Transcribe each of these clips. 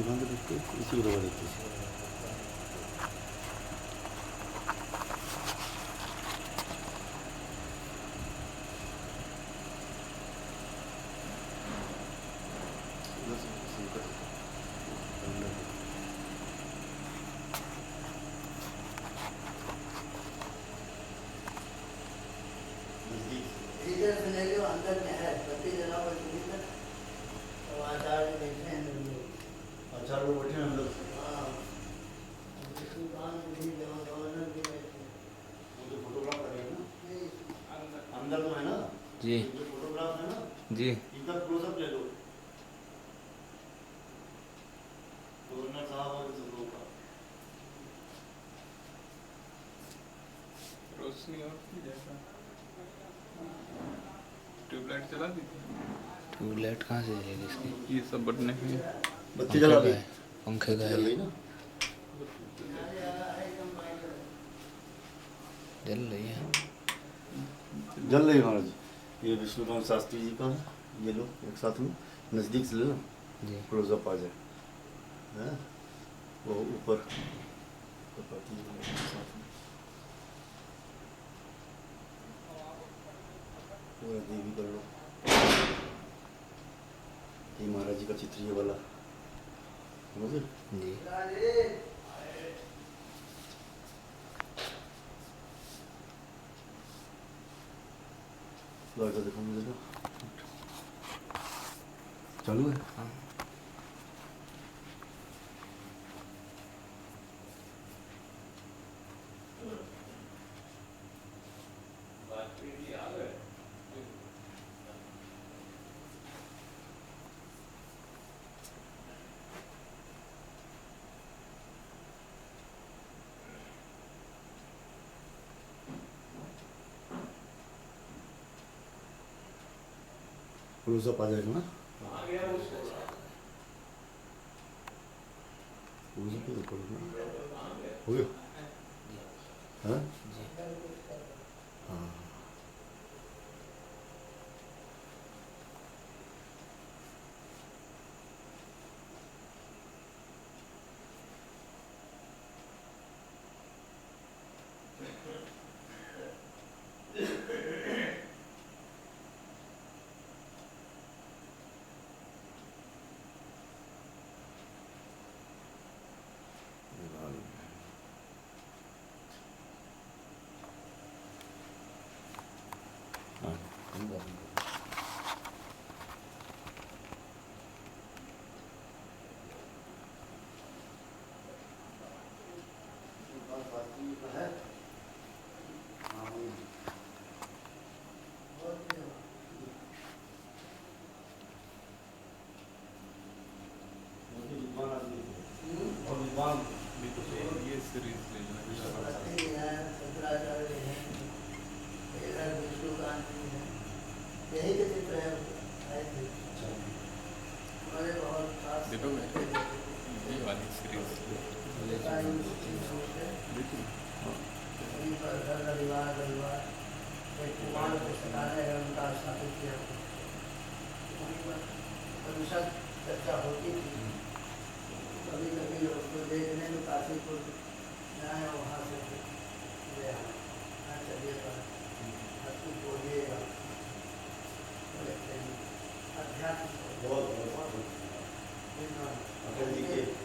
बंद करके इसी को दबा देते हैं। इधर से ले लो, अंदर में है बत्ती जलाओ इधर, तो आचार्य बैठे हैं लोग। आचार्य लोग बैठे हैं अंदर। हाँ, दुकान में भी गवर्नर भी बैठे हैं। वो जो फोटोग्राफ करेंगे ना, नहीं, अंदर तो है ना जी जो फोटोग्राफ है ना, जी। इनका क्लोजअप ले लो। गवर्नर साहब और सब लोग का रोशनी और थी जैसा ट्यूबलाइट चला दी थी। ट्यूबलाइट कहाँ से जलेगी इसकी? ये सब बटने हैं। बत्ती जला दी, पंखे का जल है, रही ना, जल रही है। जल रही है महाराज। ये विष्णुकांत शास्त्री जी का है, ये लो एक साथ में नज़दीक से ले लो, जी क्लोजअप आ जाए। हैं वो ऊपर कपाटी के साथ में वो देवी कर लो। ये महाराज जी का चित्र ये वाला समझे? जी। लौटा देखो मुझे ना, चालू है। हाँ क्लोजअप आ जाएगा ना, क्लोजअप ही ऊपर हो गया। हाँ हाँ ये सीरीज ले बत्ती है, शंकराचार्य हैं, इधर विष्णुकांत जी हैं, यही के चित्र है आए थे। हमारे बहुत खास देखोगे? देखो ये वाली सीरीज वहीं पर हर रविवार एक कुमार पुस्तकालय है, उनका स्थापित किया। वहीं पर परिषद चर्चा होती थी, कभी कभी उसको देखने में काशीपुर जाए और वहाँ से ले आए, हाँ चलिएगा हल्की बोलिएगा, अध्यात्म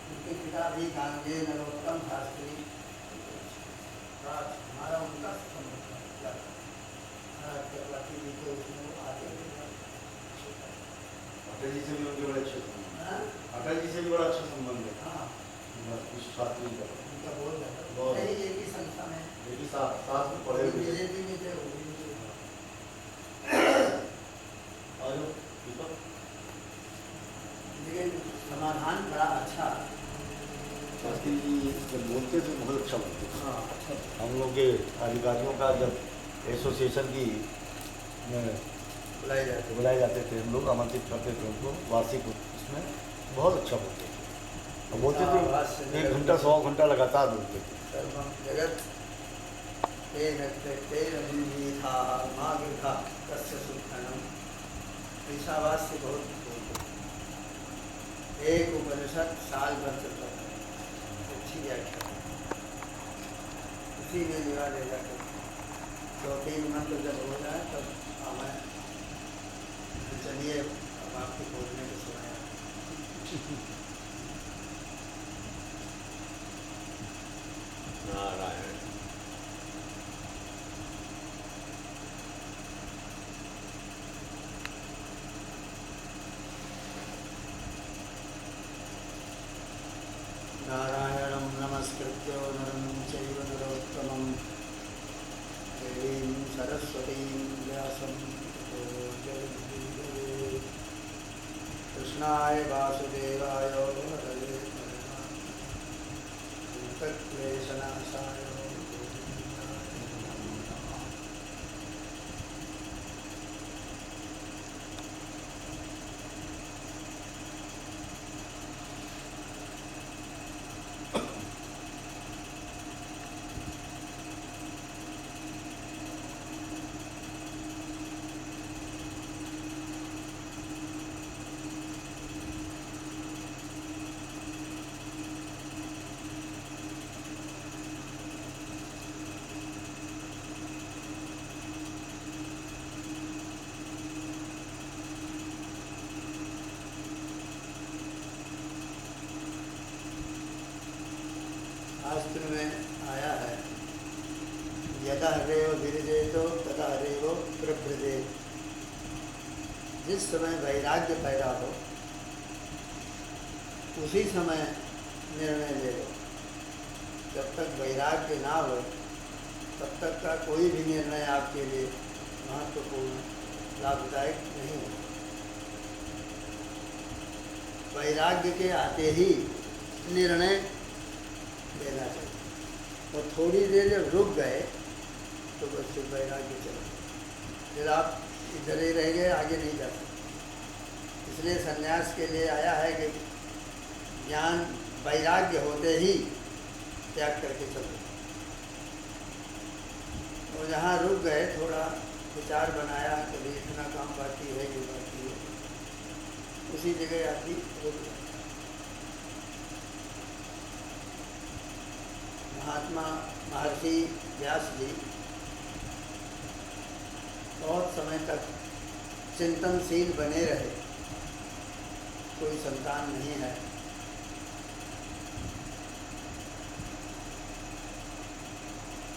उनकी किताब ही गांधी नरोत्तम शास्त्री, हमारा उनका चक्रवर्ती जी के उसमें वो आते थे। अटल जी से भी उनके बड़े अच्छे संबंध हाँ हैं। अटल जी से भी बड़ा अच्छा संबंध है। हाँ, कुछ शास्त्री का उनका बोल रहा बहुत है साथ में पढ़े हुए धीरे धीरे और ठीक है। लेकिन समाधान बड़ा अच्छा। शास्त्री जी जब बोलते थे बहुत अच्छा लगता था। हाँ अच्छा हम लोग के अधिकारियों का जब एसोसिएशन की में बुलाई जाती बुलाए जाते थे, हम लोग आमंत्रित करते थे उनको वार्षिक उसमें, बहुत अच्छा बोलते थे और बोलते थे 1 घंटा 100 घंटा लगातार बोलते थे। सर्वं जगत तेन तेन विनीता माँ गृहा तस्य सुखनम। ईशावास्य बहुत बोलते थे। एक उपनिषद साल भर चलता था, अच्छी व्याख्या उसी में निवार ले जाकर 2-3 मंत्र जब हो जाए तब हमें चलिए अब आपके बोलने को सुनाया। नारायण। नारायणं नमस्कृत्य नरं चैव नरोत्तमं देवीं सरस्वतीं व्यासं ततो जयमुदीरये। कृष्णाय वासुदेवाय हरये क्लेशनाशाय गोविन्दाय नमो नमः। शास्त्र में आया है यदा हरेव विरजेतो तदा हरेव प्रभ्रजेत। जिस समय वैराग्य पैदा हो उसी समय निर्णय ले लो। जब तक वैराग्य ना हो तब तक का कोई भी निर्णय आपके लिए महत्वपूर्ण लाभदायक नहीं है। वैराग्य के आते ही निर्णय लेना चाहिए और थोड़ी देर जब रुक गए तो बस फिर वैराग्य चला, फिर आप इधर ही रह गए, आगे नहीं जा सकते। इसलिए संन्यास के लिए आया है कि ज्ञान वैराग्य होते ही त्याग करके चलो। और जहाँ रुक गए, थोड़ा विचार बनाया कभी इतना काम बाकी है ये बाकी है, उसी जगह आती रुक गए। महात्मा महर्षि व्यास जी बहुत समय तक चिंतनशील बने रहे, कोई संतान नहीं है।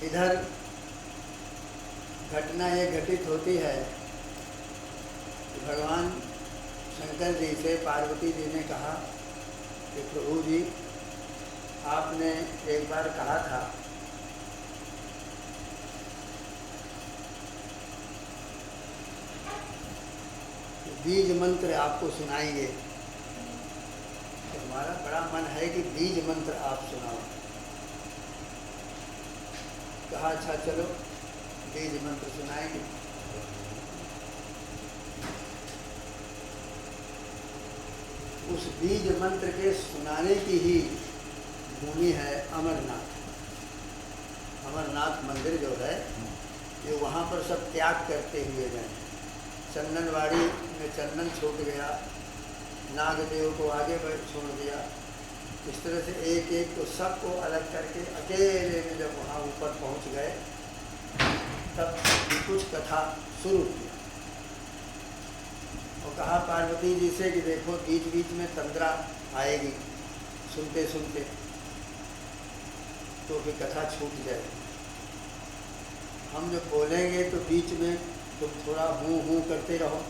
इधर घटना ये घटित होती है कि भगवान शंकर जी से पार्वती जी ने कहा कि प्रभु जी आपने एक बार कहा था कि बीज मंत्र आपको सुनाएंगे, तो हमारा बड़ा मन है कि बीज मंत्र आप सुनाओ। कहा अच्छा चलो बीज मंत्र सुनाएंगे। उस बीज मंत्र के सुनाने की ही भूमि है अमरनाथ। अमरनाथ मंदिर जो है ये वहाँ पर सब त्याग करते हुए गए। चंदनवाड़ी में चंदन छूट गया, नागदेव को आगे छोड़ दिया। इस तरह से एक एक को सबको अलग करके अकेले में जब वहाँ ऊपर पहुँच गए तब कुछ कथा शुरू की और कहा पार्वती जी से कि देखो बीच बीच में तंद्रा आएगी, सुनते सुनते तो फिर कथा छूट जाएगी। हम जब बोलेंगे तो बीच में तुम थोड़ा हूँ हूँ करते रहो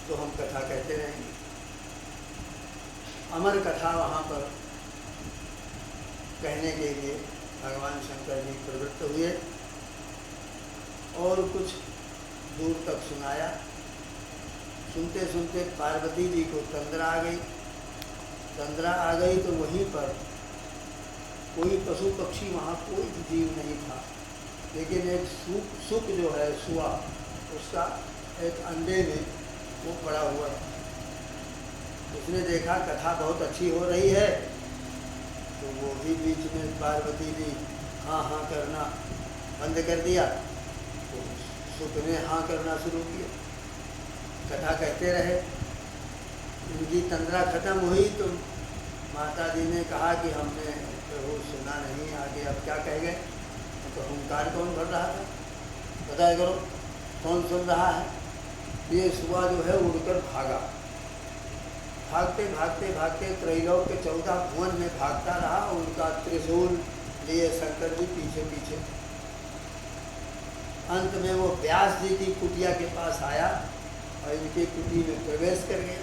तो हम कथा कहते रहेंगे। अमर कथा वहाँ पर कहने के लिए भगवान शंकर जी प्रवृत्त हुए और कुछ दूर तक सुनाया। सुनते सुनते पार्वती जी को तंद्रा आ गई। तंद्रा आ गई तो वहीं पर कोई पशु पक्षी, वहाँ कोई भी जीव नहीं था, लेकिन एक सुक जो है सुआ, उसका एक अंडे में वो पड़ा हुआ था। उसने देखा कथा बहुत अच्छी हो रही है, तो वो भी बीच में पार्वती जी हाँ हाँ करना बंद कर दिया, तो सुक ने हाँ करना शुरू किया। कथा कहते रहे। उनकी तंद्रा खत्म हुई तो माता जी ने कहा कि हमने प्रभु सुना नहीं, आगे अब क्या कह गए। तो हुंकार कौन भर रहा था, बताया करो, कौन सुन रहा है। ये सुबह जो है उड़कर भागा। भागते भागते भागते त्रैलोक के 14 भुवन में भागता रहा। उनका त्रिशूल लिए शंकर जी पीछे पीछे। अंत में वो व्यास जी की कुटिया के पास आया और इनकी कुटी में प्रवेश कर गया।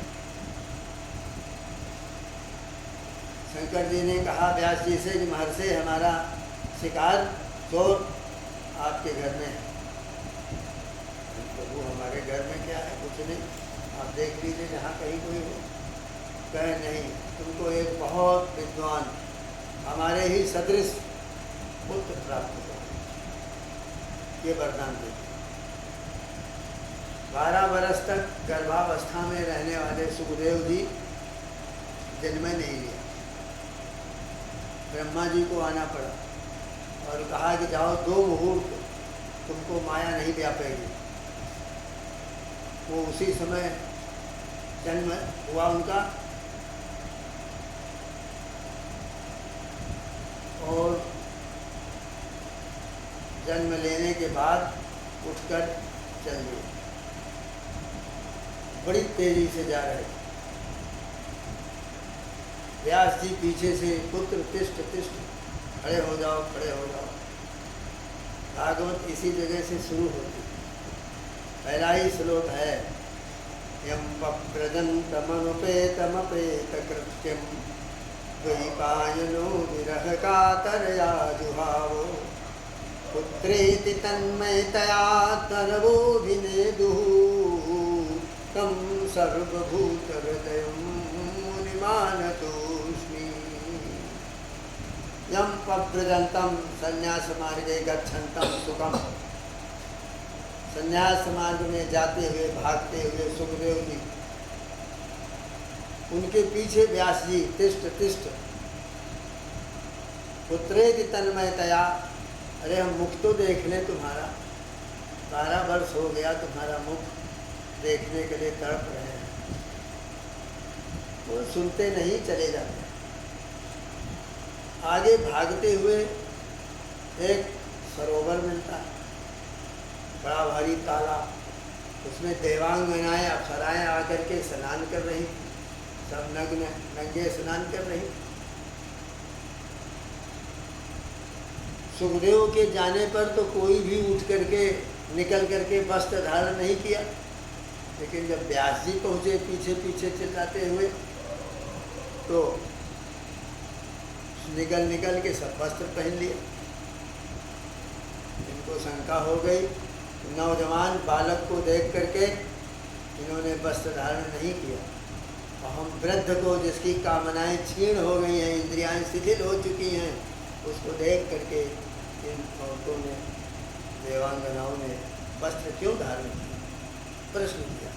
शंकर जी ने कहा व्यास जी से कि महर्षि, हमारा शिकार चोर आपके घर में है। प्रभु हमारे घर में क्या है, कुछ नहीं, आप देख लीजिए जहाँ कहीं कोई हो। कहे नहीं, तुमको एक बहुत विद्वान हमारे ही सदृश पुत्र प्राप्त हो, ये वरदान दे। 12 वर्ष तक गर्भावस्था में रहने वाले सुखदेव जी जन्म नहीं लिया। ब्रह्मा जी को आना पड़ा और कहा कि जाओ 2 मुहूर्त, तुमको माया नहीं व्यापेगी। वो उसी समय जन्म हुआ उनका, और जन्म लेने के बाद उठकर चल दिए। बड़ी तेजी से जा रहे थे। व्यास जी पीछे से पुत्र तिष्ठ तिष्ठ, खड़े हो जाओ खड़े हो जाओ। भागवत इसी जगह से शुरू होती। पहला ही श्लोक है, यम प्रजन्तमनुपेतमपेत कृत्यम द्वैपायनो विरह कातरया जुहावो पुत्रेति तन्मयतया तर्वोऽभिनेदुः तं सर्वभूतहृदयं मुनिमानतोऽस्मि। यम पव्रजन्तं संन्यास मार्गे गच्छन्तं सुखम। संन्यास मार्ग में जाते हुए भागते हुए सुखदेव जी, उनके पीछे व्यास जी तिष्ठ तिष्ठ पुत्रेति तन्मयतया। अरे हम मुख तो देख लें तुम्हारा, 12 वर्ष हो गया तुम्हारा मुख देखने के लिए तड़प रहे हैं। वो सुनते नहीं, चले जाते। आगे भागते हुए एक सरोवर मिलता है, बड़ा भारी तालाब। उसमें देवांगनाएं अप्सराएं आकर के स्नान कर रही, सब नंगे स्नान कर रही। सुखदेव के जाने पर तो कोई भी उठ करके निकल करके वस्त्र धारण नहीं किया, लेकिन जब व्यास जी पहुँचे पीछे पीछे चिल्लाते हुए, तो निकल के सब वस्त्र पहन लिए। इनको शंका हो गई, नौजवान बालक को देख करके इन्होंने वस्त्र धारण नहीं किया। और हम वृद्ध को, जिसकी कामनाएं क्षीण हो गई हैं, इंद्रियां शिथिल हो चुकी हैं, उसको देख करके इन औरतों ने, देवांगनाओं ने वस्त्र क्यों धारण किया, प्रश्न किया।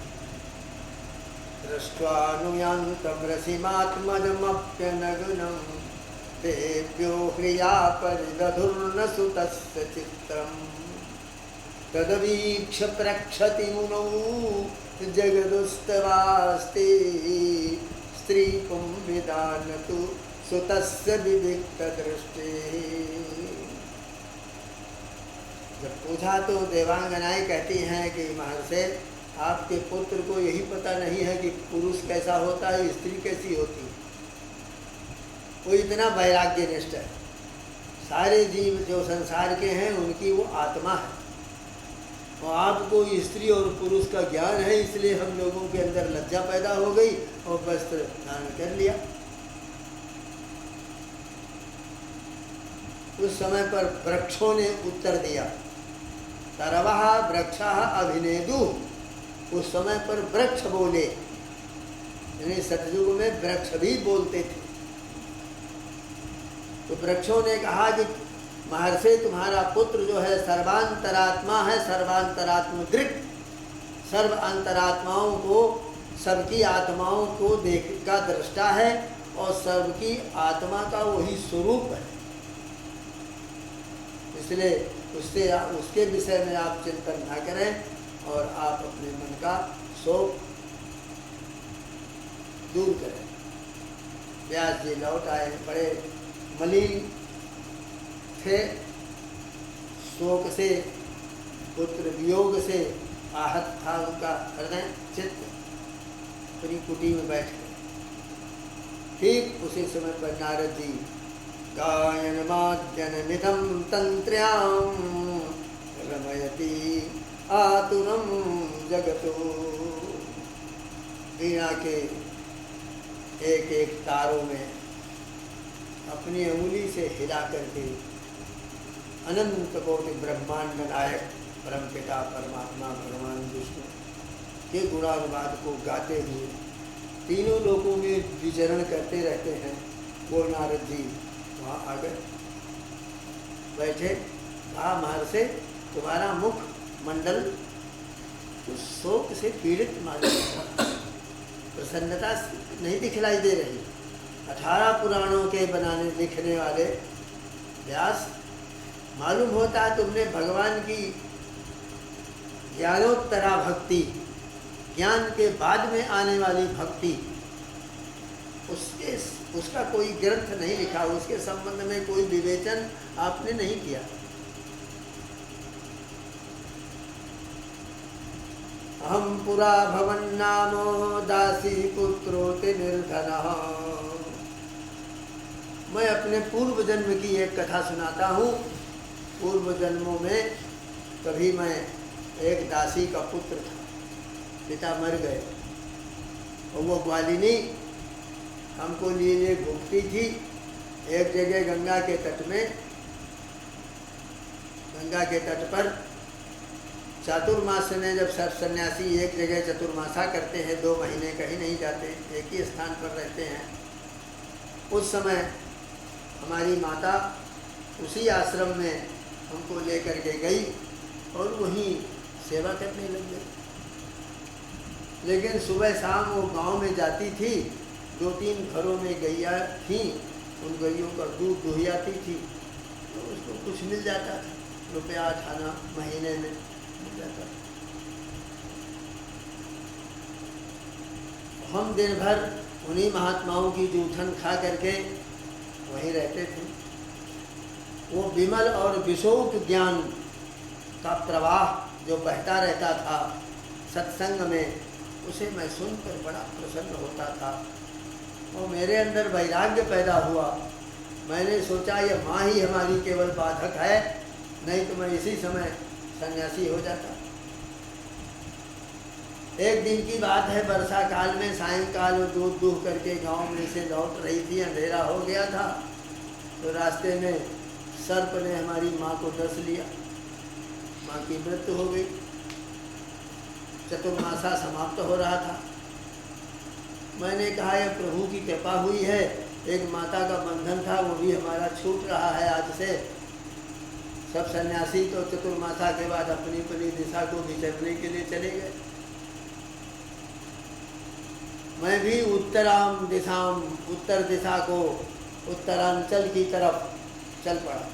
दृष्ट्वानुयान्तं रसिमात्मजमप्यनगुनं तेभ्यो ह्रिया परिदधुर्न सुतस्य चित्रम् तदवीक्ष प्रक्षति मुनौ जगदुस्तवास्ते स्त्रीपुंविदानतु सुतस्य विविक्तदृष्टिः। जब पूछा तो देवांगनाएं कहती हैं कि महर्षि, आपके पुत्र को यही पता नहीं है कि पुरुष कैसा होता है, स्त्री कैसी होती है। वो इतना वैराग्यनिष्ठ है। सारे जीव जो संसार के हैं उनकी वो आत्मा है, और आपको स्त्री और पुरुष का ज्ञान है, इसलिए हम लोगों के अंदर लज्जा पैदा हो गई और वस्त्र धारण कर लिया। उस समय पर वृक्षों ने उत्तर दिया। तरवः वृक्षः अभिनेदु, उस समय पर वृक्ष बोले, यानी सतयुग में वृक्ष भी बोलते थे। तो वृक्षों ने कहा कि महर्षि तुम्हारा पुत्र जो है सर्वांतरात्मा है, सर्वांतरात्म दृक्, सर्व अंतरात्माओं को, सबकी आत्माओं को देख का दृष्टा है और सबकी आत्मा का वही स्वरूप है। इसलिए उसके विषय में आप चिंतन न करें और आप अपने मन का शोक दूर करें। व्यास जी लौट आए, बड़े मलिन थे, शोक से, पुत्र वियोग से आहत था उनका हृदय चित्त, अपनी कुटी में बैठ गए। ठीक उसी समय पर नारद जी गायन माद्यन निधम तंत्र्याम रमयति आतुरम जगतो, वीणा के एक एक तारों में अपनी अंगुली से हिला करके अनंत कोटि ब्रह्मांड नायक परमपिता परमात्मा भगवान विष्णु के गुणानुवाद को गाते हुए तीनों लोकों में विचरण करते रहते हैं। वो नारद जी वहाँ आ गए, बैठे, कहा महर्षि तुम्हारा मुख मंडल तो शोक से पीड़ित मालूम होता है, प्रसन्नता नहीं दिखलाई दे रही। 18 पुराणों के बनाने लिखने वाले व्यास, मालूम होता है तुमने भगवान की ज्ञानोत्तरा भक्ति, ज्ञान के बाद में आने वाली भक्ति, उसका कोई ग्रंथ नहीं लिखा, उसके संबंध में कोई विवेचन आपने नहीं किया। अहम पुरा भवन नामो दासी पुत्रोति निर्धनः, मैं अपने पूर्व जन्म की एक कथा सुनाता हूँ। पूर्व जन्मों में कभी मैं एक दासी का पुत्र था, पिता मर गए और वो ग्वालिनी हमको लिए घूमती थी। एक जगह गंगा के तट में, गंगा के तट पर चातुर्मास में जब सब सन्यासी एक जगह चतुर्मासा करते हैं, 2 महीने कहीं नहीं जाते, एक ही स्थान पर रहते हैं, उस समय हमारी माता उसी आश्रम में हमको लेकर के गई और वहीं सेवा करने लग गई। लेकिन सुबह शाम वो गांव में जाती थी, 2-3 घरों में गैया थी, उन गैयों का दूध दुहियाती थी, तो उसको कुछ मिल जाता था, रुपया 8 महीने में मिल जाता था। हम दिन भर उन्हीं महात्माओं की जूठन खा करके वहीं रहते थे। वो विमल और विशोक ज्ञान का प्रवाह जो बहता रहता था सत्संग में, उसे मैं सुनकर बड़ा प्रसन्न होता था और मेरे अंदर वैराग्य पैदा हुआ। मैंने सोचा ये माँ ही हमारी केवल बाधक है, नहीं तो मैं इसी समय सन्यासी हो जाता। एक दिन की बात है, वर्षा काल में सायंकाल दूध दूह करके गांव में से लौट रही थी, अंधेरा हो गया था, तो रास्ते में सर्प ने हमारी माँ को डस लिया, माँ की मृत्यु हो गई। चतुर्मासा समाप्त हो रहा था। मैंने कहा यह प्रभु की कृपा हुई है, एक माता का बंधन था वो भी हमारा छूट रहा है आज से। सब सन्यासी तो चतुर्मासा के बाद अपनी अपनी दिशा को विचरने के लिए चले गए। मैं भी उत्तर दिशा को, उत्तरांचल की तरफ चल पड़ा।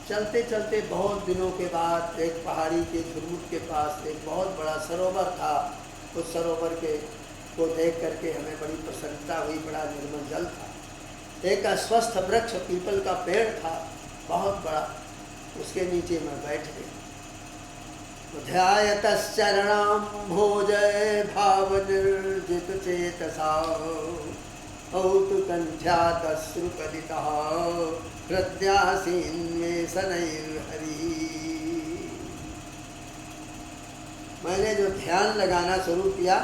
चलते चलते बहुत दिनों के बाद एक पहाड़ी के झुरमुट के पास एक बहुत बड़ा सरोवर था। उस सरोवर को देख करके हमें बड़ी प्रसन्नता हुई, बड़ा निर्मल जल था। एक अस्वस्थ वृक्ष पीपल का पेड़ था बहुत बड़ा, उसके नीचे मैं बैठ गई। ध्यायतश्चरणां भोजय भाव निर्जित चेतसा औतुकंध्यातश्रुकलितः हृदयासीन्मे शनैर्हरि। मैंने जो ध्यान लगाना शुरू किया,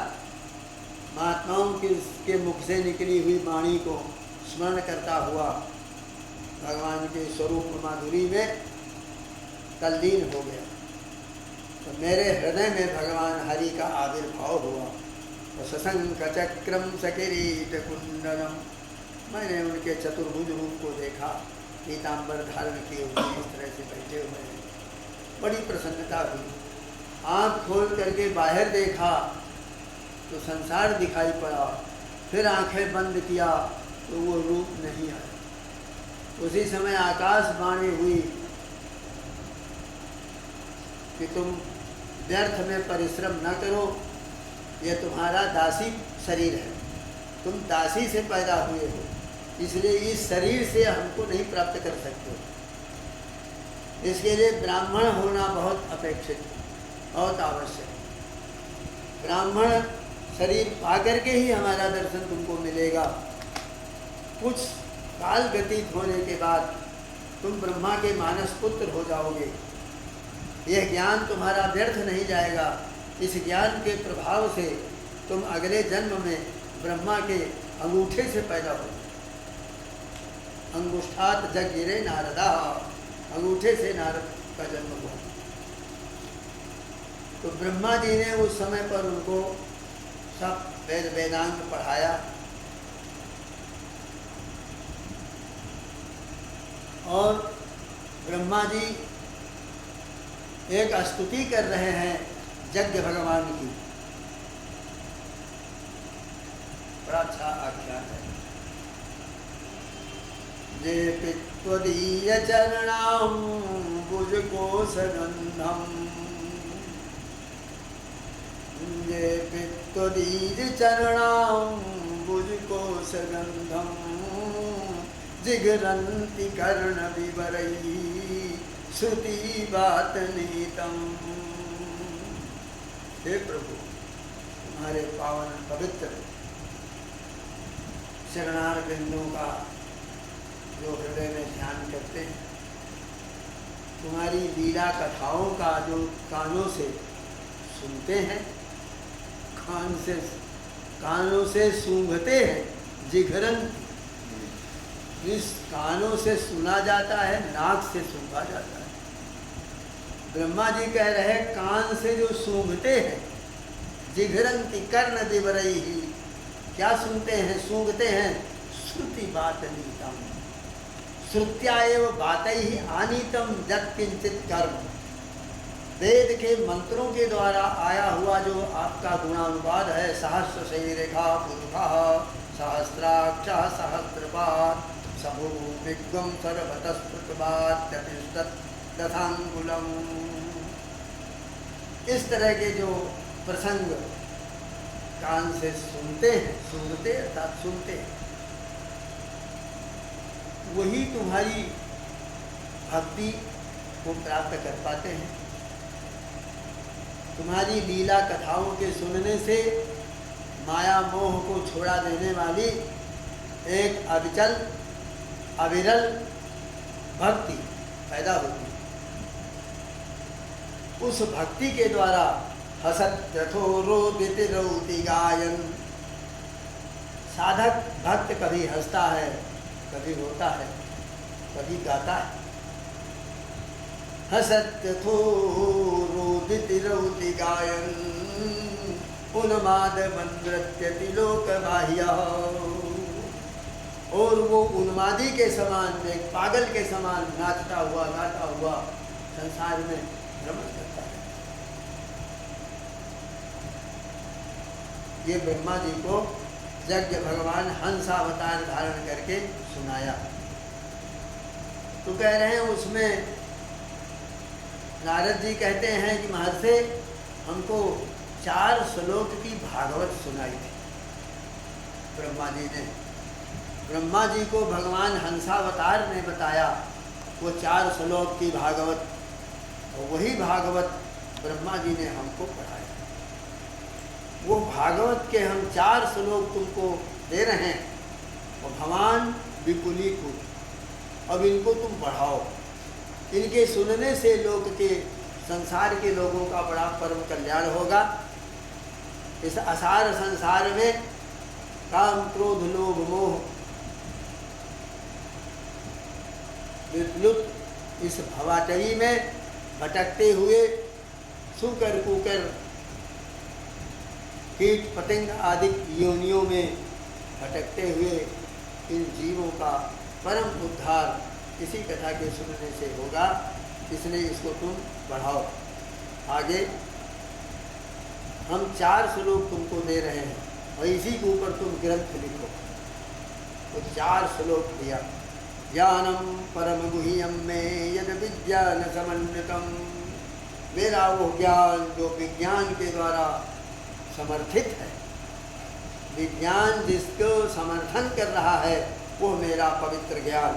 महात्माओं के मुख से निकली हुई वाणी को स्मरण करता हुआ भगवान के स्वरूप माधुरी में तल्लीन हो गया। तो मेरे हृदय में भगवान हरि का आविर्भाव हुआ। तो सशंख चक्रम सकिरीट कुंडलम, मैंने उनके चतुर्भुज रूप को देखा, पीताम्बर धारण किए हुए इस तरह से बैठे हुए हैं। बड़ी प्रसन्नता हुई। आँख खोल करके बाहर देखा तो संसार दिखाई पड़ा, फिर आंखें बंद किया तो वो रूप नहीं आया। उसी समय आकाशवाणी हुई कि तुम व्यर्थ में परिश्रम न करो, यह तुम्हारा दासी शरीर है, तुम दासी से पैदा हुए हो, इसलिए इस शरीर से हमको नहीं प्राप्त कर सकते। इसके लिए ब्राह्मण होना बहुत अपेक्षित, बहुत आवश्यक। ब्राह्मण शरीर पा करके ही हमारा दर्शन तुमको मिलेगा। कुछ काल व्यतीत होने के बाद तुम ब्रह्मा के मानस पुत्र हो जाओगे। यह ज्ञान तुम्हारा व्यर्थ नहीं जाएगा। इस ज्ञान के प्रभाव से तुम अगले जन्म में ब्रह्मा के अंगूठे से पैदा हो। अंगुष्ठात जग गिरे नारदा, अंगूठे से नारद का जन्म हुआ। तो ब्रह्मा जी ने उस समय पर उनको सब वेद वेदांत पढ़ाया और ब्रह्मा जी एक स्तुति कर रहे हैं यज्ञ भगवान की। बड़ा अच्छा आख्यान है। जे पित्वदीय चरणाम्बुज कोशगन्धम्, जे पित्वदीय चरणाम्बुज कोशगन्धम्, जिघ्रन्ति कर्ण विवरैः श्रुति बात नीतम। हे प्रभु, तुम्हारे पावन पवित्र शरणार बिंदुओं का जो हृदय में ध्यान करते हैं, तुम्हारी लीला कथाओं का जो कानों से सुनते हैं, कानों से सूंघते हैं, जिघरन, इस कानों से सुना जाता है, नाक से सूंघा जाता है। ब्रह्मा जी कह रहे हैं कान से जो सूंघते हैं, जिघरंति कर्ण दिवरई ही, क्या सुनते हैं, सूंघते हैं, श्रुति बात नीतम, श्रुत्या एव बातै ही आनीतम जत किंचित कर्म। वेद के मंत्रों के द्वारा आया हुआ जो आपका गुणानुवाद है, सहस्र शरीरेखा पुरुषा सहस्राक्ष सहस्रपाद सबो विग्वम सर्वतस्पृतवात्यतिष्ठत् तथांगुलम। इस तरह के जो प्रसंग कान से सुनते हैं, सुनते अर्थात सुनते हैं, वही तुम्हारी भक्ति को प्राप्त कर पाते हैं। तुम्हारी लीला कथाओं के सुनने से माया मोह को छोड़ा देने वाली एक अविचल अविरल भक्ति पैदा होती है। उस भक्ति के द्वारा हसत यथोरोदिति रौति गायन, साधक भक्त कभी हंसता है, कभी रोता है, कभी गाता है। हसत यथोरोदिति रौति गायन उन्माद नृत्यति लोक बाह्य। और वो उन्मादी के समान, एक पागल के समान नाचता हुआ गाता हुआ संसार में भ्रमण करता है। ये ब्रह्मा जी को यज्ञ भगवान हंस अवतार धारण करके सुनाया। तो कह रहे हैं उसमें नारद जी कहते हैं कि महर्षि हमको 4 श्लोक की भागवत सुनाई थी। ब्रह्मा जी ने, ब्रह्मा जी को भगवान हंसावतार ने बताया वो 4 श्लोक की भागवत, और वही भागवत ब्रह्मा जी ने हमको पढ़ाया। वो भागवत के हम 4 श्लोक तुमको दे रहे हैं, और भगवान विपुली को, अब इनको तुम पढ़ाओ। इनके सुनने से लोग के, संसार के लोगों का बड़ा परम कल्याण होगा। इस असार संसार में काम क्रोध लोभ मोह विप्लुत इस भवाटरी में भटकते हुए सूकर कुकर कीट पतंग आदि योनियों में भटकते हुए इन जीवों का परम उद्धार इसी कथा के सुनने से होगा, इसलिए इसको तुम बढ़ाओ। आगे हम 4 श्लोक तुमको दे रहे हैं और इसी के ऊपर तुम ग्रंथ लिखो। तो 4 श्लोक दिया। ज्ञानम परम गुह्यम में यद विज्ञान समन्वितम, मेरा वो ज्ञान जो विज्ञान के द्वारा समर्थित है, विज्ञान जिसको समर्थन कर रहा है वो मेरा पवित्र ज्ञान।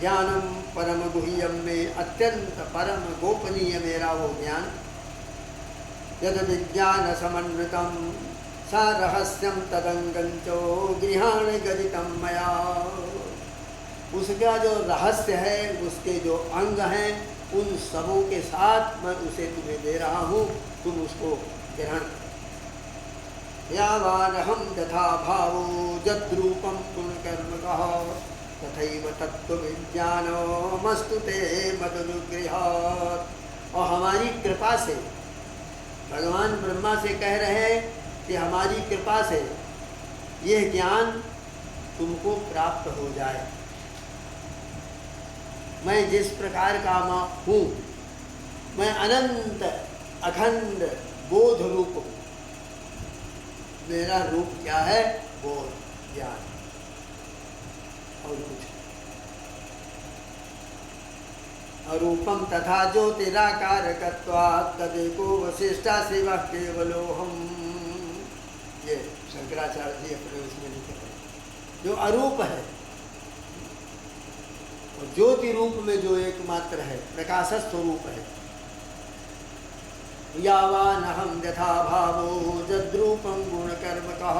ज्ञानम परम गुह्यम में अत्यंत परम गोपनीय मेरा वो ज्ञान। यद विज्ञान समन्वितम सा रहस्यम तदंगंचो गृहाण गदितम मया, उसका जो रहस्य है, उसके जो अंग हैं, उन सबों के साथ मैं उसे तुम्हें दे रहा हूँ, तुम उसको ग्रहण करो। यावानहं यथा भावो जद्रूपं पुनर्कर्मकः तथैव तत्त्वविज्ञानमस्तु ते मदनुगृहात्। और हमारी कृपा से भगवान ब्रह्मा से कह रहे हैं कि हमारी कृपा से यह ज्ञान तुमको प्राप्त हो जाए। मैं जिस प्रकार का हूँ, मैं अनंत अखंड बोध रूप हूँ। मेरा रूप क्या है? बोध, ज्ञान, और कुछ। अरूपम तथा ज्योतिराकारकत्वात् तदेको वशिष्ठा सेवा केवलोहम। ये शंकराचार्य जी अपने उसमें लिखे हैं। जो अरूप है और ज्योति रूप में जो एकमात्र है, प्रकाश स्वरूप है। यावानहं यथा भावो जद्रूपं गुणकर्मकः,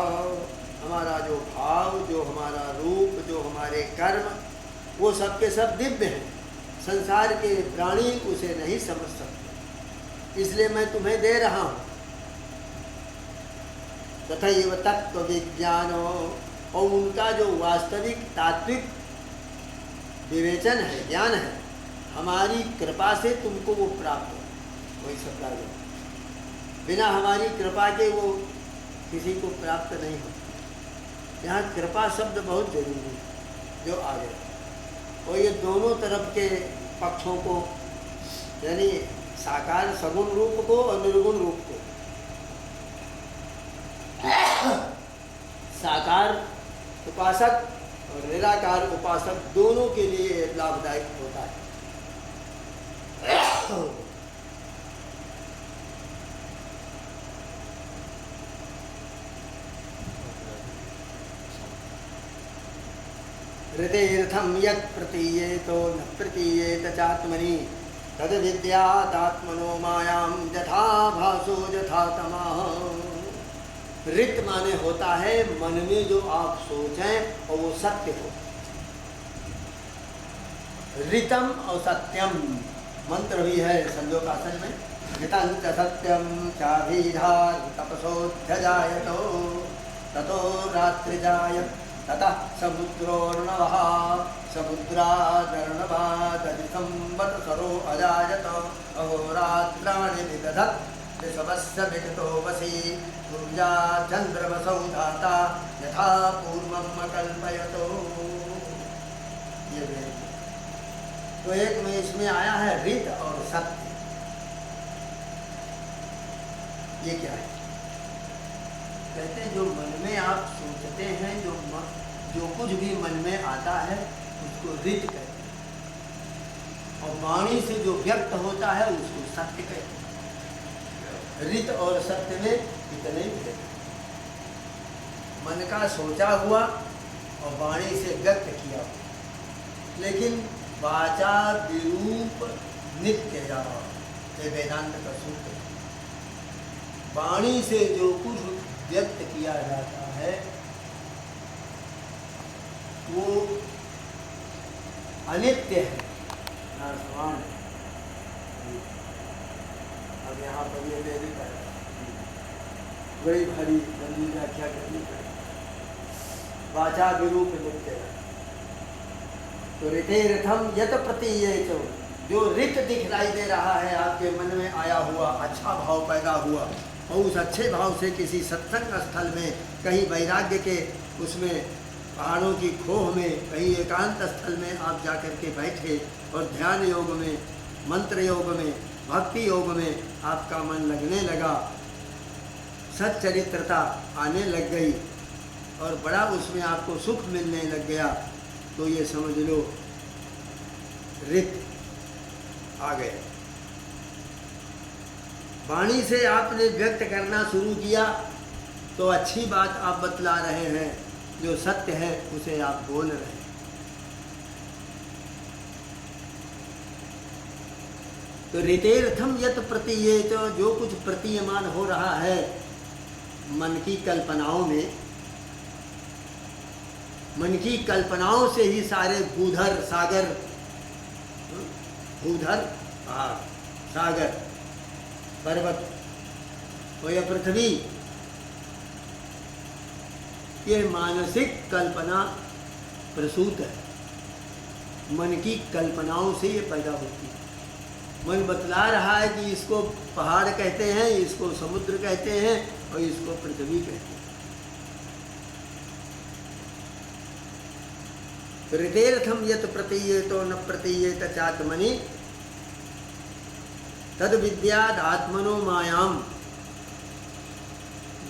हमारा जो भाव, जो हमारा रूप, जो हमारे कर्म, वो सबके सब दिव्य हैं। संसार के प्राणी उसे नहीं समझ सकते, इसलिए मैं तुम्हें दे रहा हूँ। तथैव तत्व विज्ञानो, और उनका जो वास्तविक तात्विक विवेचन है, ज्ञान है, हमारी कृपा से तुमको वो प्राप्त हो। वही सब प्राप्त हो। बिना हमारी कृपा के वो किसी को प्राप्त नहीं होता। यहाँ कृपा शब्द बहुत जरूरी है जो आ गया। और ये दोनों तरफ के पक्षों को, यानी साकार सगुण रूप को और निर्गुण रूप को, साकार उपासक और निराकार उपासक दोनों के लिए लाभदायक होता है। हृदयर्थम यत् प्रतीयेतो न प्रतीयेत चात्मनि तद विद्यादात्मनो मायां यथा भासो यथा तमः। ऋत माने होता है मन में जो आप सोचें और वो सत्य हो। ऋतम और सत्यम मंत्र भी है संजोकासन में। ऋतं च सत्यम चाभिधार तपसोऽध्यजायतो ततो रात्रिजायत ततः समुद्रोर्णवः समुद्रादर्णवादधि संवत्सरो अजायत अहोरात्राणि विदधत् ऋषभस्य विगतो वशी सूर्या चंद्रमसौ धाता यथा पूर्वम् अकल्पयतो। ये तो एक में इसमें आया है ऋत और सत्य। ये क्या है? कहते हैं जो मन में आप सोचते हैं, जो कुछ भी मन में आता है उसको ऋत कहते हैं, और वाणी से जो व्यक्त होता है उसको सत्य कहते हैं। ऋत और सत्य में इतने भेद। मन का सोचा हुआ और वाणी से व्यक्त किया हुआ, लेकिन वाचा विरूप नित्य जा, ये वेदांत का सूत्र। वाणी से जो कुछ व्यक्त किया जाता है वो अनित्य है, नाशवान है। अब यहाँ पर ये ले भी पाएगा, बड़ी भारी लंबी व्याख्या करनी पड़ेगी। वाचा विरूप नित्य है, तो ऋतेरथम यत प्रतीयेत, जो रित दिखलाई दे रहा है आपके मन में आया हुआ, अच्छा भाव पैदा हुआ, और उस अच्छे भाव से किसी सत्संग स्थल में, कहीं वैराग्य के उसमें पहाड़ों की खोह में, कहीं एकांत स्थल में आप जाकर के बैठे और ध्यान योग में, मंत्र योग में, भक्ति योग में आपका मन लगने लगा, सच्चरित्रता आने लग गई और बड़ा उसमें आपको सुख मिलने लग गया, तो ये समझ लो रित आ गए। वाणी से आपने व्यक्त करना शुरू किया तो अच्छी बात आप बतला रहे हैं, जो सत्य है उसे आप बोल रहे हैं। तो ऋतेर्थम यत प्रतीयेत, जो कुछ प्रतीयमान हो रहा है मन की कल्पनाओं में, मन की कल्पनाओं से ही सारे भूधर सागर, भूधर पहाड़, सागर, पर्वत और यह पृथ्वी, ये मानसिक कल्पना प्रसूत है। मन की कल्पनाओं से ये पैदा होती है। मन बतला रहा है कि इसको पहाड़ कहते हैं, इसको समुद्र कहते हैं और इसको पृथ्वी कहते हैं। ऋतेर्थम यत प्रतीयेतो न प्रतीयेत चात्मनि तद विद्याद आत्मनो मायाम,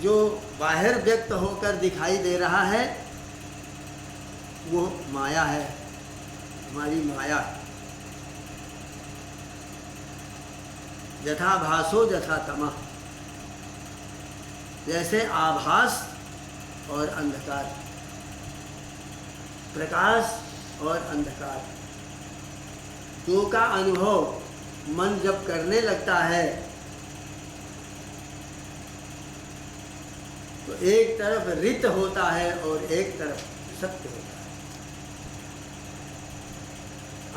जो बाहर व्यक्त होकर दिखाई दे रहा है वो माया है, हमारी माया है। यथा भासो यथा तमः, जैसे आभास और अंधकार, प्रकाश और अंधकार, दो का अनुभव मन जब करने लगता है तो एक तरफ रित होता है और एक तरफ सत्य होता है।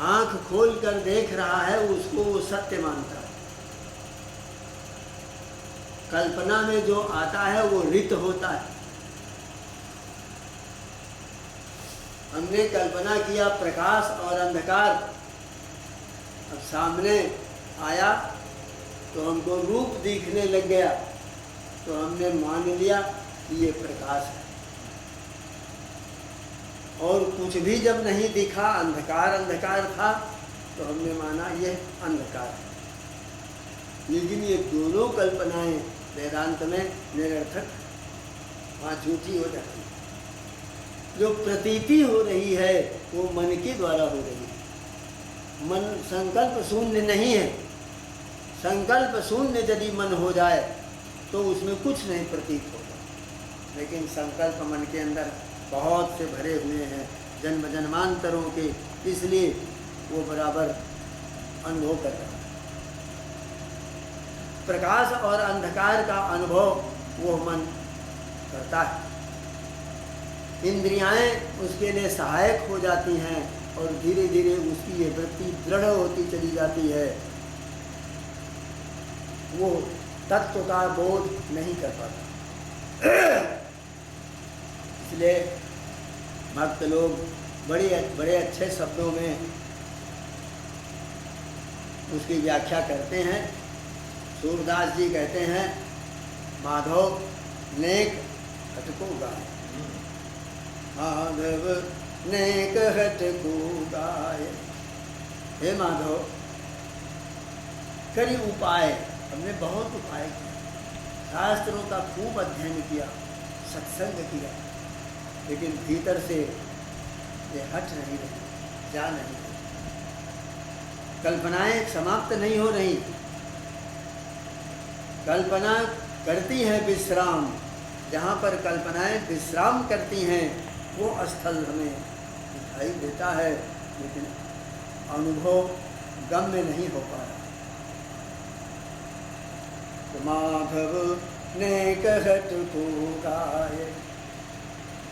आंख खोल कर देख रहा है उसको वो सत्य मानता है, कल्पना में जो आता है वो रित होता है। हमने कल्पना किया प्रकाश और अंधकार, अब सामने आया तो हमको रूप दिखने लग गया, तो हमने मान लिया कि ये प्रकाश है। और कुछ भी जब नहीं दिखा, अंधकार अंधकार था, तो हमने माना ये अंधकार है। लेकिन ये दोनों कल्पनाएं वेदांत में निरर्थक, वहाँ झूठी हो जाती है। जो प्रतीति हो रही है वो मन के द्वारा हो रही है। मन संकल्प शून्य नहीं है। संकल्प शून्य यदि मन हो जाए तो उसमें कुछ नहीं प्रतीत होगा, लेकिन संकल्प मन के अंदर बहुत से भरे हुए हैं जन्म जन्मांतरों के, इसलिए वो बराबर अनुभव कर रहा है। प्रकाश और अंधकार का अनुभव वो मन करता है। इंद्रियाएं उसके लिए सहायक हो जाती हैं और धीरे धीरे उसकी ये वृत्ति दृढ़ होती चली जाती है। वो तत्व का बोध नहीं कर पाता। इसलिए भक्त लोग बड़े अच्छे शब्दों में उसकी व्याख्या करते हैं। सूरदास जी कहते हैं, माधव नेक हटको गाय, माधव नेक हटको गाय। हे माधव, कई उपाय, हमने बहुत उपाय किए, शास्त्रों का खूब अध्ययन किया, सत्संग किया, लेकिन भीतर से ये हट नहीं रही, जा नहीं रही। कल्पनाएं समाप्त नहीं हो रही। कल्पना करती है विश्राम, जहाँ पर कल्पनाएं विश्राम करती हैं वो स्थल हमें दिखाई देता है, लेकिन अनुभव गम्य नहीं हो पा रहा। तो माधव ने कहत को गाय,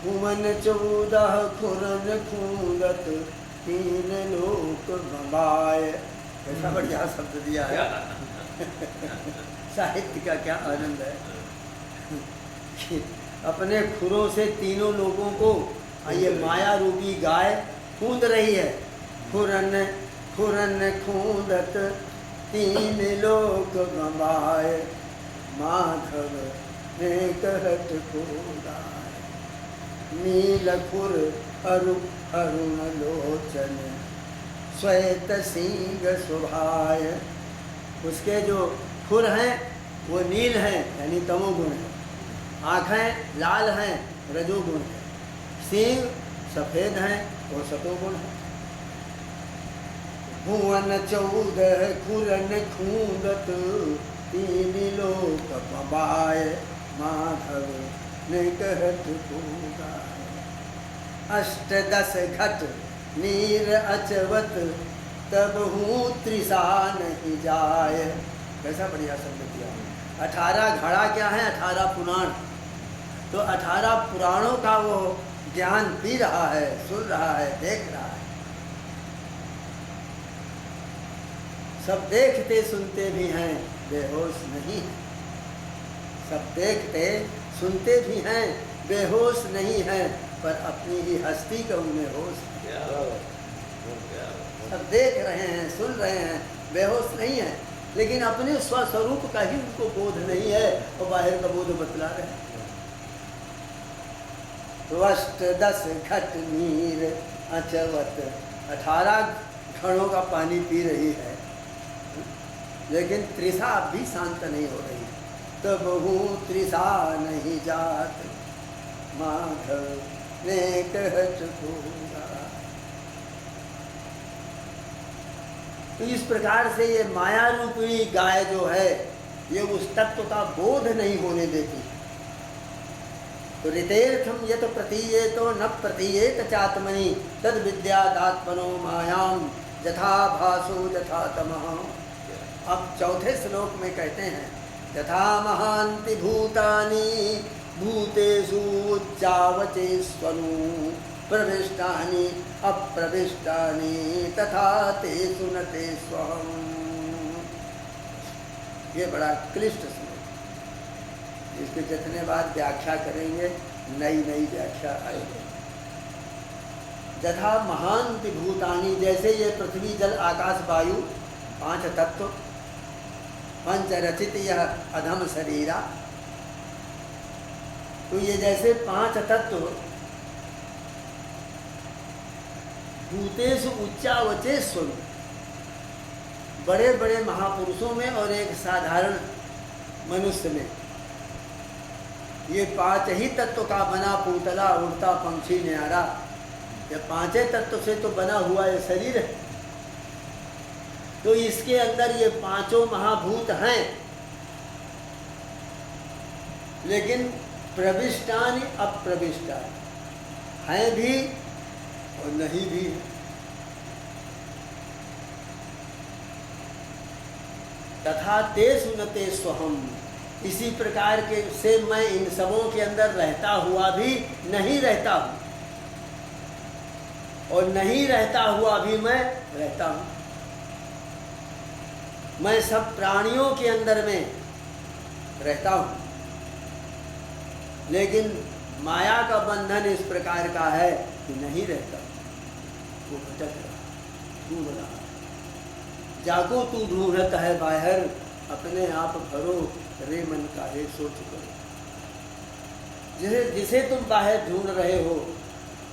घुमन 14 खुरन खूंदत, 3 लोक भवाए। ऐसा बढ़िया शब्द दिया है। साहित्य का क्या आनंद है कि अपने खुरों से तीनों लोगों को ये माया रूपी गाय खूंद रही है खुरन खुरन खूंदत तीन लोक गंवाए, माधव ने कहत को गाय। नील खुर अरु अरुण लोचन, श्वेत सिंह सुभाय। उसके जो खुर हैं वो नील हैं यानी तमोगुण है, आँखें लाल हैं रजोगुण है, सींग सफेद हैं वो सतोगुण है। भुवन 14 खुरन खूंदत तीन लोक पबाय, माधव ने कहत को गाय। 8 10 घट नीर अचवत, तब हूँ त्रिसा नहीं जाय। कैसा बढ़िया शब्द किया। 18 घड़ा क्या है? 18 पुराण। तो 18 पुराणों का वो ज्ञान पी रहा है, सुन रहा है, देख रहा है। सब देखते सुनते भी हैं, बेहोश नहीं है। सब देखते सुनते भी हैं, बेहोश नहीं है, पर अपनी ही हस्ती का उन्हें होश है। सब देख रहे हैं, सुन रहे हैं, बेहोश नहीं है, लेकिन अपने स्वस्वरूप का ही उनको बोध नहीं है और बाहर का बोध बतला रहे हैं। तो 8 10 घट नीर अचवत, 18 घड़ों का पानी पी रही है, लेकिन त्रिषा अब भी शांत नहीं हो रही। तब हूँ त्रिषा नहीं जात, माधव ने कहत को गाय। तो इस प्रकार से ये माया रूपी गाय जो है ये उस तत्व का बोध नहीं होने देती। तो ऋतेर्थम यत प्रतीयेतो न प्रतीयेत चात्मनि, तद विद्यादात्मनो मायाम यथा भासो यथा तमः। अब चौथे श्लोक में कहते हैं यथा महान्ति भूतानि भूतेषु उच्चावचेष्वनु, प्रविष्टानि अप्रविष्टानि तथा तेषु न तेष्वहम्। ये बड़ा क्लिष्ट श्लोक, इसके जितने बाद व्याख्या करेंगे नई नई व्याख्या आएगी। यथा महान्ति भूतानि, जैसे ये पृथ्वी जल आकाश वायु 5 तत्व, पंच रचित यह अधम शरीरा। तो ये जैसे 5 तत्व भूतेषु उच्चावचेष्वनु, बड़े बड़े महापुरुषों में और एक साधारण मनुष्य में, ये 5 ही तत्व का बना पूतला उड़ता पंछी न्यारा, ये 5 तत्व से तो बना हुआ ये शरीर है। तो इसके अंदर ये 5 महाभूत हैं, लेकिन प्रविष्टानि अप्रविष्टानि, हैं भी और नहीं भी। तथा तेषु न तेष्वहम्, इसी प्रकार के से मैं इन सबों के अंदर रहता हुआ भी नहीं रहता हूँ, और नहीं रहता हुआ भी मैं रहता हूँ। मैं सब प्राणियों के अंदर में रहता हूँ, लेकिन माया का बंधन इस प्रकार का है कि नहीं रहता, वो भटक रहा, ढूंढ रहा। जागो तू ढूंढता है बाहर, अपने आप भरो रे मन का है सोच करो। जिसे तुम बाहर ढूंढ रहे हो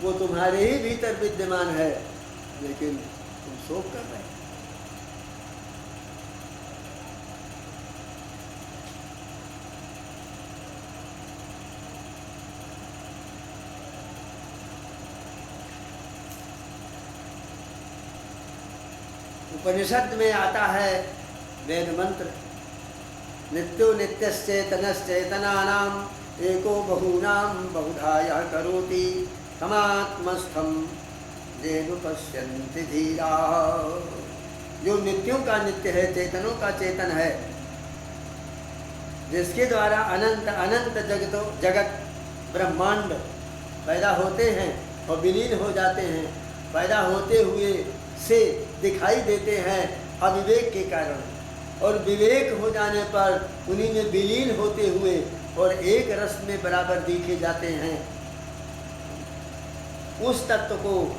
वो तुम्हारे ही भीतर विद्यमान है, लेकिन तुम शोक कर रहे हो। उपनिषद में आता है वेद मंत्र, नित्यो नित्यश्चेतनश्चेतनानाम् एको बहूनां बहुधा यः करोति तमात्मस्थं येन पश्यन्ति धीराः। जो नित्यों का नित्य है, चेतनों का चेतन है, जिसके द्वारा अनंत अनंत जगत ब्रह्मांड पैदा होते हैं और विलीन हो जाते हैं, पैदा होते हुए से दिखाई देते हैं अविवेक के कारण, और विवेक हो जाने पर उन्हीं में विलीन होते हुए और एक रस में बराबर दिखे जाते हैं। उस तत्व को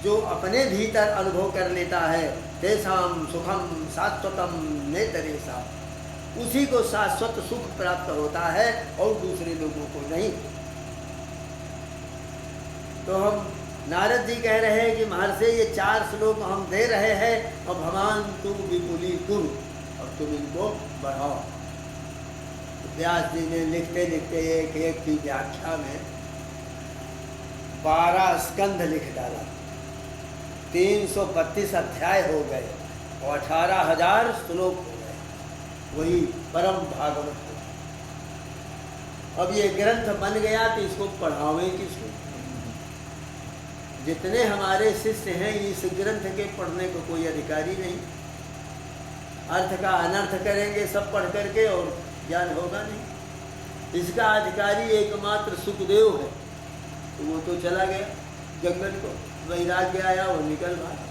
जो अपने भीतर अनुभव कर लेता है, तेषाम सुखम शाश्वतम नेतरेषा, उसी को शाश्वत सुख प्राप्त होता है और दूसरे लोगों को नहीं। तो हम नारद जी कह रहे हैं कि महर्षि ये 4 श्लोक हम दे रहे हैं और भगवान तुम विपुली गुरु, और तुम इनको बढ़ाओ। तो व्यास जी ने लिखते लिखते एक एक की व्याख्या में 12 स्कंध लिख डाला, 332 अध्याय हो गए और 18,000 श्लोक हो गए, वही परम भागवत हो। अब ये ग्रंथ बन गया तो इसको पढ़ावें किसको? जितने हमारे शिष्य हैं इस ग्रंथ के पढ़ने को कोई अधिकारी नहीं। अर्थ का अनर्थ करेंगे सब पढ़ करके और ज्ञान होगा नहीं। इसका अधिकारी एकमात्र सुखदेव है, तो वो तो चला गया जंगल को, वैराग्य आया वो निकल भागा।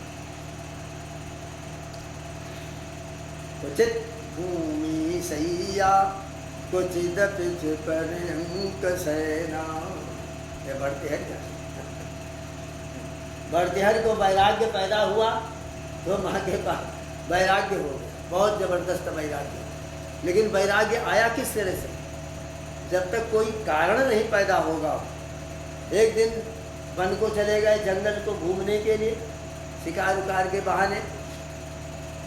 क्वचित भूमि सैया क्वचित पिछ पर सेना। ये बढ़ते है क्या? भरतिहर को वैराग्य पैदा हुआ तो माँ के पास वैराग्य हो गया, बहुत जबरदस्त वैराग्य। लेकिन वैराग्य आया किस तरह से? जब तक कोई कारण नहीं पैदा होगा। एक दिन वन को चले गए, जंगल को घूमने के लिए, शिकार उकार के बहाने,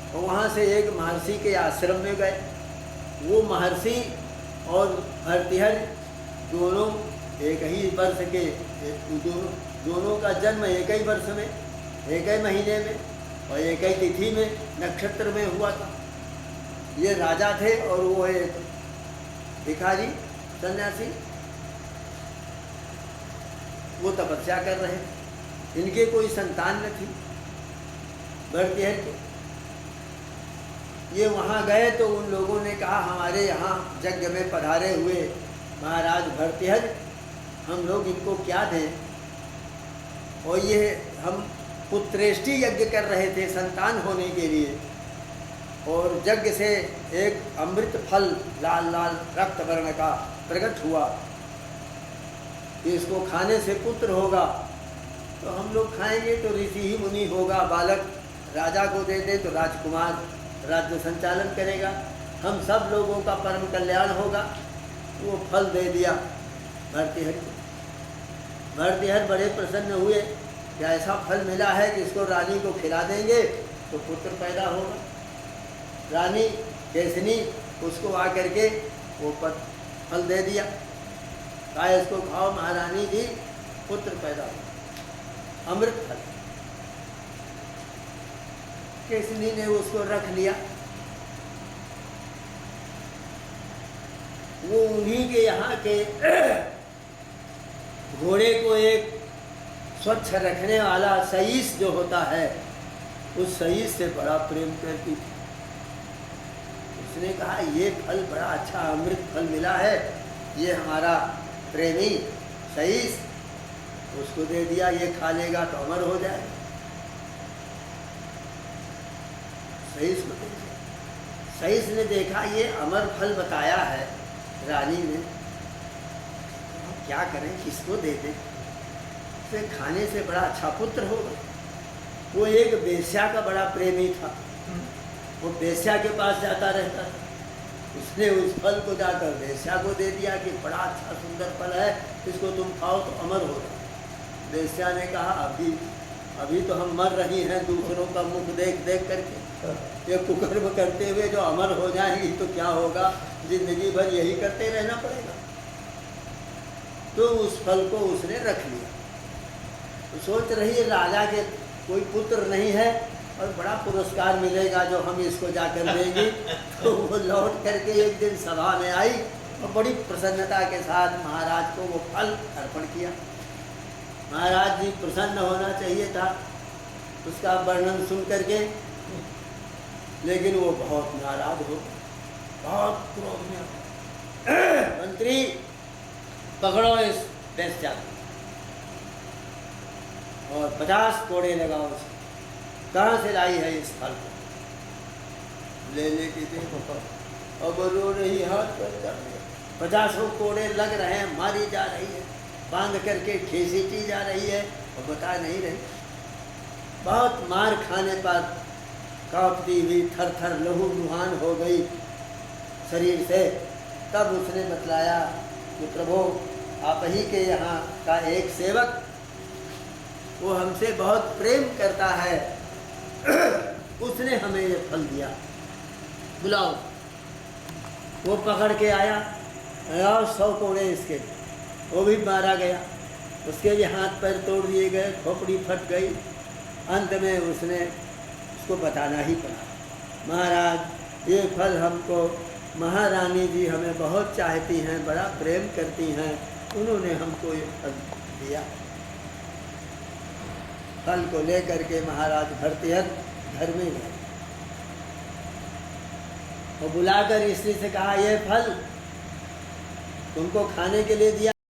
और वहाँ से एक महर्षि के आश्रम में गए। वो महर्षि और भरतिहर दोनों एक ही वर्ष के, दोनों का जन्म एक ही वर्ष में, एक ही महीने में और एक ही तिथि में, नक्षत्र में हुआ था। ये राजा थे और वो एक भिखारी सन्यासी, वो तपस्या कर रहे। इनके कोई संतान न थी भरतिहर के। ये वहाँ गए तो उन लोगों ने कहा हमारे यहाँ यज्ञ में पधारे हुए महाराज भरतिहर, हम लोग इनको क्या दें? और ये हम पुत्रेष्टि यज्ञ कर रहे थे संतान होने के लिए, और यज्ञ से एक अमृत फल लाल लाल रक्त वर्ण का प्रकट हुआ कि इसको खाने से पुत्र होगा। तो हम लोग खाएंगे तो ऋषि ही मुनि होगा, बालक राजा को दे दे तो राजकुमार राज्य संचालन करेगा, हम सब लोगों का परम कल्याण होगा। वो फल दे दिया भरतिहर को। भरतिहर बड़े प्रसन्न हुए कि ऐसा फल मिला है कि इसको रानी को खिला देंगे तो पुत्र पैदा होगा। रानी केसनी उसको आकर के वो फल दे दिया, कहा इसको खाओ महारानी जी, पुत्र पैदा हो, अमृत फल। केसनी ने उसको रख लिया। वो उन्हीं के यहाँ के घोड़े को एक स्वच्छ रखने वाला सईस जो होता है, उस सईस से बड़ा प्रेम करती थी। उसने कहा ये फल बड़ा अच्छा अमृत फल मिला है, ये हमारा प्रेमी सईस, उसको दे दिया, ये खा लेगा तो अमर हो जाए। सईस को दे दिया। सईस ने देखा ये अमर फल बताया है रानी ने, क्या करें, किसको दे दें, उसे खाने से बड़ा अच्छा पुत्र होगा। वो एक वेश्या का बड़ा प्रेमी था, वो वेश्या के पास जाता रहता था। उसने उस फल को जाकर वेश्या को दे दिया कि बड़ा अच्छा सुंदर फल है, इसको तुम खाओ तो अमर होगा। वेश्या ने कहा अभी तो हम मर रही हैं दूसरों का मुख देख देख करके, ये कुकर्म करते हुए जो अमर हो जाएंगी तो क्या होगा, जिंदगी भर यही करते रहना पड़ेगा। तो उस फल को उसने रख लिया। तो सोच रही है राजा के कोई पुत्र नहीं है और बड़ा पुरस्कार मिलेगा जो हम इसको जाकर देंगे। तो वो लौट करके एक दिन सभा में आई और बड़ी प्रसन्नता के साथ महाराज को वो फल अर्पण किया। महाराज जी प्रसन्न होना चाहिए था उसका वर्णन सुन करके, लेकिन वो बहुत नाराज हो, बहुत क्रोध में। मंत्री पकड़ो इस वेश्या और 50 कोड़े लगाओ उसे। कहाँ से लाई है इस फल को? ले लेके देखो, अब रो रही, हाथ पर चढ़ गया। 50 कोड़े लग रहे हैं, मारी जा रही है, बांध करके खींची जा रही है और बता नहीं रही। बहुत मार खाने पर कांपती हुई थर थर लहू लुहान हो गई शरीर से। तब उसने बतलाया कि प्रभु आप ही के यहाँ का एक सेवक, वो हमसे बहुत प्रेम करता है, उसने हमें ये फल दिया, बुलाओ। वो पकड़ के आया और 100 कोड़े इसके, वो भी मारा गया, उसके भी हाथ पैर तोड़ दिए गए, खोपड़ी फट गई। अंत में उसको बताना ही पड़ा, महाराज ये फल हमको महारानी जी हमें बहुत चाहती हैं, बड़ा प्रेम करती हैं, उन्होंने हमको ये फल दिया। फल को लेकर के महाराज भरतहरि घर में गए और बुलाकर स्त्री से कहा, यह फल तुमको खाने के लिए दिया